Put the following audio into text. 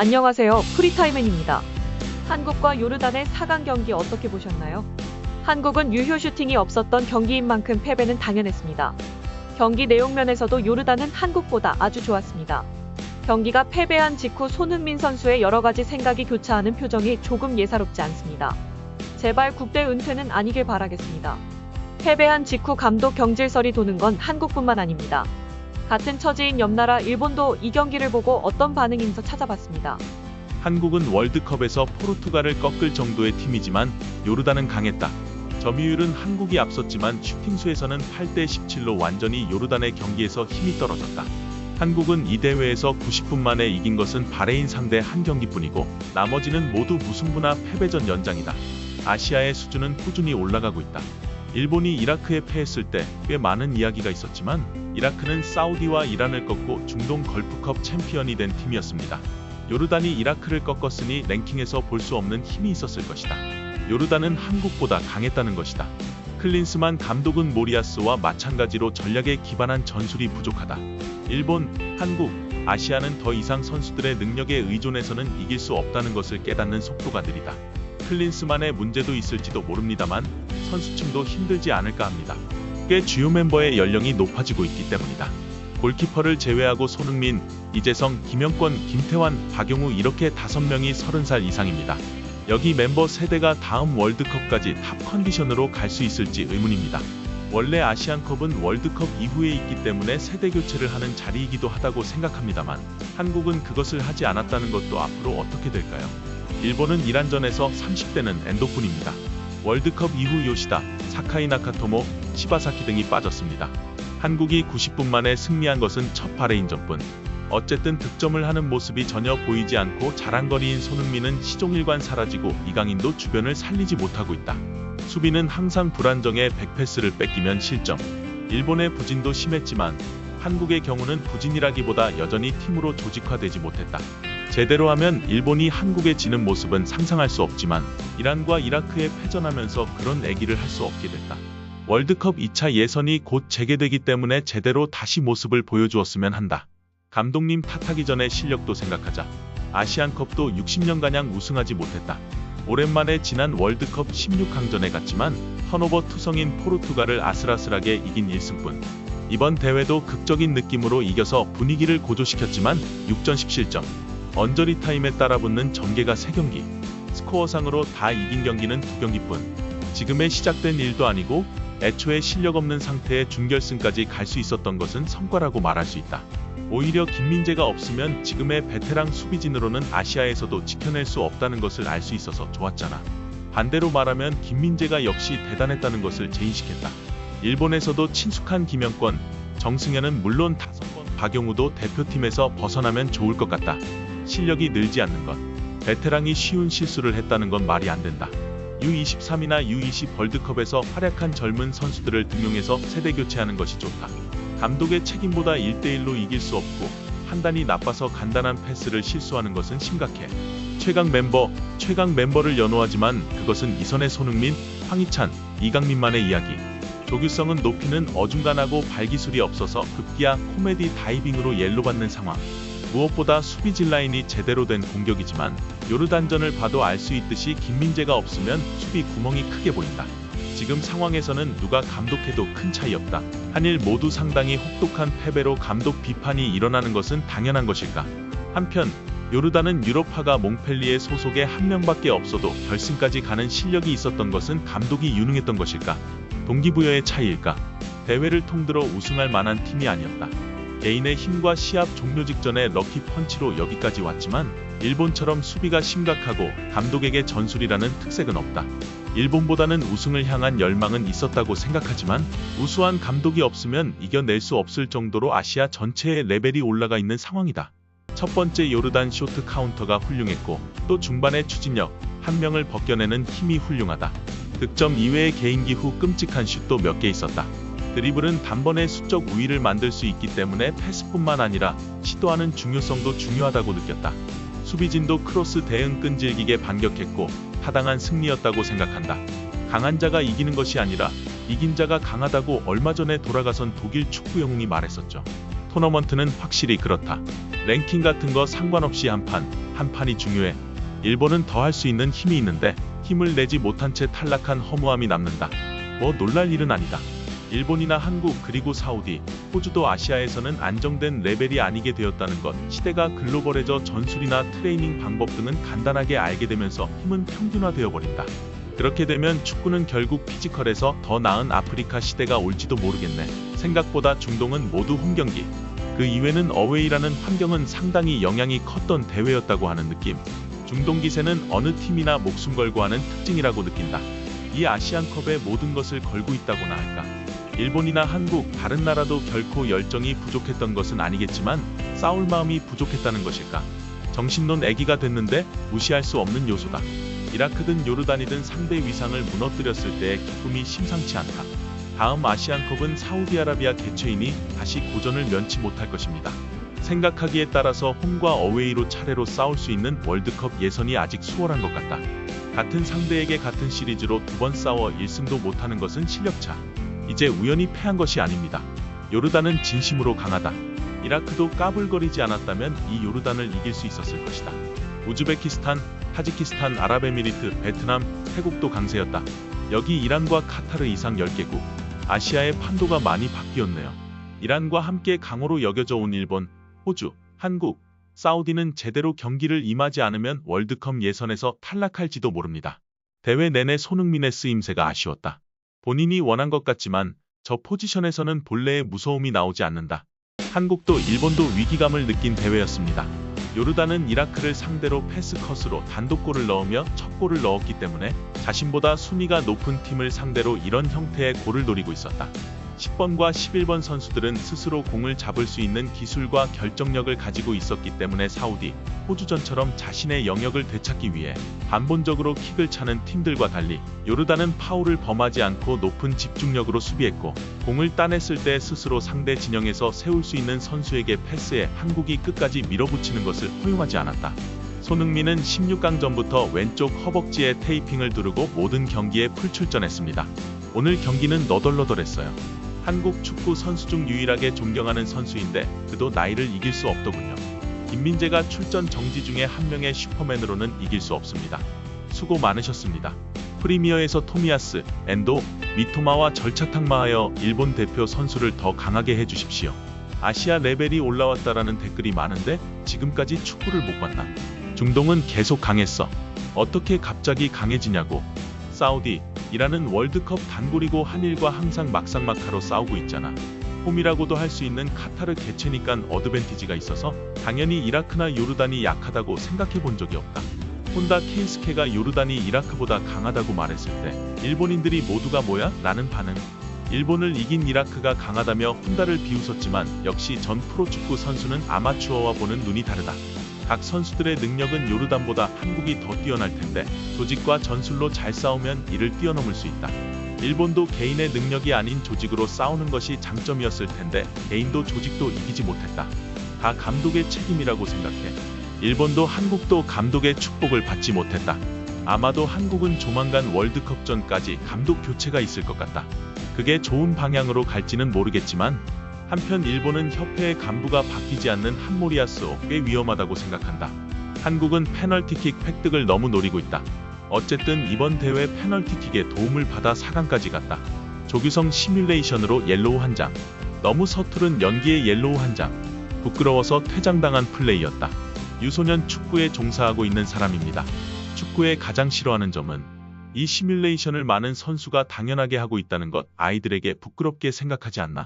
안녕하세요. 프리타임맨입니다. 한국과 요르단의 4강 경기 어떻게 보셨나요? 한국은 유효 슈팅이 없었던 경기인 만큼 패배는 당연했습니다. 경기 내용 면에서도 요르단은 한국보다 아주 좋았습니다. 경기가 패배한 직후 손흥민 선수의 여러가지 생각이 교차하는 표정이 조금 예사롭지 않습니다. 제발 국대 은퇴는 아니길 바라겠습니다. 패배한 직후 감독 경질설이 도는 건 한국뿐만 아닙니다. 같은 처지인 옆나라 일본도 이 경기를 보고 어떤 반응인지 찾아봤습니다. 한국은 월드컵에서 포르투갈을 꺾을 정도의 팀이지만 요르단은 강했다. 점유율은 한국이 앞섰지만 슈팅수에서는 8대 17로 완전히 요르단의 경기에서 힘이 떨어졌다. 한국은 이 대회에서 90분 만에 이긴 것은 바레인 상대 한 경기뿐이고 나머지는 모두 무승부나 패배전 연장이다. 아시아의 수준은 꾸준히 올라가고 있다. 일본이 이라크에 패했을 때 꽤 많은 이야기가 있었지만 이라크는 사우디와 이란을 꺾고 중동 걸프컵 챔피언이 된 팀이었습니다. 요르단이 이라크를 꺾었으니 랭킹에서 볼 수 없는 힘이 있었을 것이다. 요르단은 한국보다 강했다는 것이다. 클린스만 감독은 모리아스와 마찬가지로 전략에 기반한 전술이 부족하다. 일본, 한국, 아시아는 더 이상 선수들의 능력에 의존해서는 이길 수 없다는 것을 깨닫는 속도가 느리다. 클린스만의 문제도 있을지도 모릅니다만 선수층도 힘들지 않을까 합니다. 꽤 주요 멤버의 연령이 높아지고 있기 때문이다. 골키퍼를 제외하고 손흥민, 이재성, 김영권, 김태환, 박용우 이렇게 5명이 30살 이상입니다. 여기 멤버 세대가 다음 월드컵까지 탑 컨디션으로 갈 수 있을지 의문입니다. 원래 아시안컵은 월드컵 이후에 있기 때문에 세대 교체를 하는 자리이기도 하다고 생각합니다만 한국은 그것을 하지 않았다는 것도 앞으로 어떻게 될까요? 일본은 이란전에서 30대는 엔도뿐입니다. 월드컵 이후 요시다, 사카이 나카토모, 시바사키 등이 빠졌습니다. 한국이 90분 만에 승리한 것은 첫 바레인전뿐. 어쨌든 득점을 하는 모습이 전혀 보이지 않고 자랑거리인 손흥민은 시종일관 사라지고 이강인도 주변을 살리지 못하고 있다. 수비는 항상 불안정해 백패스를 뺏기면 실점. 일본의 부진도 심했지만 한국의 경우는 부진이라기보다 여전히 팀으로 조직화되지 못했다. 제대로 하면 일본이 한국에 지는 모습은 상상할 수 없지만 이란과 이라크에 패전하면서 그런 애기를 할 수 없게 됐다. 월드컵 2차 예선이 곧 재개되기 때문에 제대로 다시 모습을 보여주었으면 한다. 감독님 탓하기 전에 실력도 생각하자. 아시안컵도 60년가량 우승하지 못했다. 오랜만에 지난 월드컵 16강전에 갔지만 턴오버 투성인 포르투갈을 아슬아슬하게 이긴 1승뿐. 이번 대회도 극적인 느낌으로 이겨서 분위기를 고조시켰지만 6전씩 실점. 언저리 타임에 따라붙는 전개가 3경기. 스코어상으로 다 이긴 경기는 2경기뿐. 지금에 시작된 일도 아니고 애초에 실력 없는 상태에 준결승까지 갈 수 있었던 것은 성과라고 말할 수 있다. 오히려 김민재가 없으면 지금의 베테랑 수비진으로는 아시아에서도 지켜낼 수 없다는 것을 알 수 있어서 좋았잖아. 반대로 말하면 김민재가 역시 대단했다는 것을 재인식했다. 일본에서도 친숙한 김영권, 정승현은 물론 5번, 박용우도 대표팀에서 벗어나면 좋을 것 같다. 실력이 늘지 않는 것. 베테랑이 쉬운 실수를 했다는 건 말이 안 된다. U23이나 U20 월드컵에서 활약한 젊은 선수들을 등용해서 세대 교체하는 것이 좋다. 감독의 책임보다 1대1로 이길 수 없고 판단이 나빠서 간단한 패스를 실수하는 것은 심각해. 최강 멤버를 연호하지만 그것은 이선의 손흥민, 황희찬, 이강민만의 이야기. 조규성은 높이는 어중간하고 발기술이 없어서 급기야 코미디 다이빙으로 옐로 받는 상황. 무엇보다 수비진 라인이 제대로 된 공격이지만 요르단전을 봐도 알 수 있듯이 김민재가 없으면 수비 구멍이 크게 보인다. 지금 상황에서는 누가 감독해도 큰 차이 없다. 한일 모두 상당히 혹독한 패배로 감독 비판이 일어나는 것은 당연한 것일까? 한편 요르단은 유럽파가 몽펠리에 소속의 한 명밖에 없어도 결승까지 가는 실력이 있었던 것은 감독이 유능했던 것일까? 동기부여의 차이일까? 대회를 통들어 우승할 만한 팀이 아니었다. 개인의 힘과 시합 종료 직전에 럭키 펀치로 여기까지 왔지만 일본처럼 수비가 심각하고 감독에게 전술이라는 특색은 없다. 일본보다는 우승을 향한 열망은 있었다고 생각하지만 우수한 감독이 없으면 이겨낼 수 없을 정도로 아시아 전체의 레벨이 올라가 있는 상황이다. 첫 번째 요르단 쇼트 카운터가 훌륭했고 또 중반의 추진력, 한 명을 벗겨내는 힘이 훌륭하다. 득점 이외의 개인기 후 끔찍한 슛도 몇 개 있었다. 드리블은 단번에 수적 우위를 만들 수 있기 때문에 패스뿐만 아니라 시도하는 중요성도 중요하다고 느꼈다. 수비진도 크로스 대응 끈질기게 반격했고 타당한 승리였다고 생각한다. 강한 자가 이기는 것이 아니라 이긴 자가 강하다고 얼마 전에 돌아가선 독일 축구 영웅이 말했었죠. 토너먼트는 확실히 그렇다. 랭킹 같은 거 상관없이 한 판이 중요해. 일본은 더 할 수 있는 힘이 있는데 힘을 내지 못한 채 탈락한 허무함이 남는다. 뭐 놀랄 일은 아니다. 일본이나 한국 그리고 사우디, 호주도 아시아에서는 안정된 레벨이 아니게 되었다는 것, 시대가 글로벌해져 전술이나 트레이닝 방법 등은 간단하게 알게 되면서 힘은 평균화되어 버린다. 그렇게 되면 축구는 결국 피지컬에서 더 나은 아프리카 시대가 올지도 모르겠네. 생각보다 중동은 모두 홈경기, 그 이외는 어웨이라는 환경은 상당히 영향이 컸던 대회였다고 하는 느낌. 중동 기세는 어느 팀이나 목숨 걸고 하는 특징이라고 느낀다. 이 아시안컵에 모든 것을 걸고 있다고나 할까. 일본이나 한국, 다른 나라도 결코 열정이 부족했던 것은 아니겠지만 싸울 마음이 부족했다는 것일까. 정신론 애기가 됐는데 무시할 수 없는 요소다. 이라크든 요르단이든 상대 위상을 무너뜨렸을 때의 기쁨이 심상치 않다. 다음 아시안컵은 사우디아라비아 개최이니 다시 고전을 면치 못할 것입니다. 생각하기에 따라서 홈과 어웨이로 차례로 싸울 수 있는 월드컵 예선이 아직 수월한 것 같다. 같은 상대에게 같은 시리즈로 2번 싸워 1승도 못하는 것은 실력차. 이제 우연히 패한 것이 아닙니다. 요르단은 진심으로 강하다. 이라크도 까불거리지 않았다면 이 요르단을 이길 수 있었을 것이다. 우즈베키스탄, 타지키스탄, 아랍에미리트, 베트남, 태국도 강세였다. 여기 이란과 카타르 이상 10개국. 아시아의 판도가 많이 바뀌었네요. 이란과 함께 강호로 여겨져 온 일본, 호주, 한국, 사우디는 제대로 경기를 임하지 않으면 월드컵 예선에서 탈락할지도 모릅니다. 대회 내내 손흥민의 쓰임새가 아쉬웠다. 본인이 원한 것 같지만 저 포지션에서는 본래의 무서움이 나오지 않는다. 한국도 일본도 위기감을 느낀 대회였습니다. 요르단은 이라크를 상대로 패스컷으로 단독골을 넣으며 첫 골을 넣었기 때문에 자신보다 순위가 높은 팀을 상대로 이런 형태의 골을 노리고 있었다. 10번과 11번 선수들은 스스로 공을 잡을 수 있는 기술과 결정력을 가지고 있었기 때문에 사우디, 호주전처럼 자신의 영역을 되찾기 위해 반본적으로 킥을 차는 팀들과 달리 요르단은 파울을 범하지 않고 높은 집중력으로 수비했고 공을 따냈을 때 스스로 상대 진영에서 세울 수 있는 선수에게 패스해 한국이 끝까지 밀어붙이는 것을 허용하지 않았다. 손흥민은 16강전부터 왼쪽 허벅지에 테이핑을 두르고 모든 경기에 풀출전했습니다. 오늘 경기는 너덜너덜했어요. 한국 축구 선수 중 유일하게 존경하는 선수인데 그도 나이를 이길 수 없더군요. 김민재가 출전 정지 중에 한 명의 슈퍼맨으로는 이길 수 없습니다. 수고 많으셨습니다. 프리미어에서 토미야스, 엔도, 미토마와 절차탕마하여 일본 대표 선수를 더 강하게 해주십시오. 아시아 레벨이 올라왔다라는 댓글이 많은데 지금까지 축구를 못 봤나? 중동은 계속 강했어. 어떻게 갑자기 강해지냐고. 사우디, 이란은 월드컵 단골이고 한일과 항상 막상막하로 싸우고 있잖아. 홈이라고도 할 수 있는 카타르 개최니깐 어드밴티지가 있어서 당연히 이라크나 요르단이 약하다고 생각해 본 적이 없다. 혼다 케이스케가 요르단이 이라크보다 강하다고 말했을 때 일본인들이 모두가 뭐야? 라는 반응. 일본을 이긴 이라크가 강하다며 혼다를 비웃었지만 역시 전 프로축구 선수는 아마추어와 보는 눈이 다르다. 각 선수들의 능력은 요르단보다 한국이 더 뛰어날 텐데 조직과 전술로 잘 싸우면 이를 뛰어넘을 수 있다. 일본도 개인의 능력이 아닌 조직으로 싸우는 것이 장점이었을 텐데 개인도 조직도 이기지 못했다. 다 감독의 책임이라고 생각해. 일본도 한국도 감독의 축복을 받지 못했다. 아마도 한국은 조만간 월드컵전까지 감독 교체가 있을 것 같다. 그게 좋은 방향으로 갈지는 모르겠지만 한편 일본은 협회의 간부가 바뀌지 않는 한모리아스오 꽤 위험하다고 생각한다. 한국은 페널티킥 획득을 너무 노리고 있다. 어쨌든 이번 대회 페널티킥에 도움을 받아 4강까지 갔다. 조규성 시뮬레이션으로 옐로우 한 장. 너무 서투른 연기에 옐로우 한 장. 부끄러워서 퇴장당한 플레이였다. 유소년 축구에 종사하고 있는 사람입니다. 축구에 가장 싫어하는 점은 이 시뮬레이션을 많은 선수가 당연하게 하고 있다는 것, 아이들에게 부끄럽게 생각하지 않나.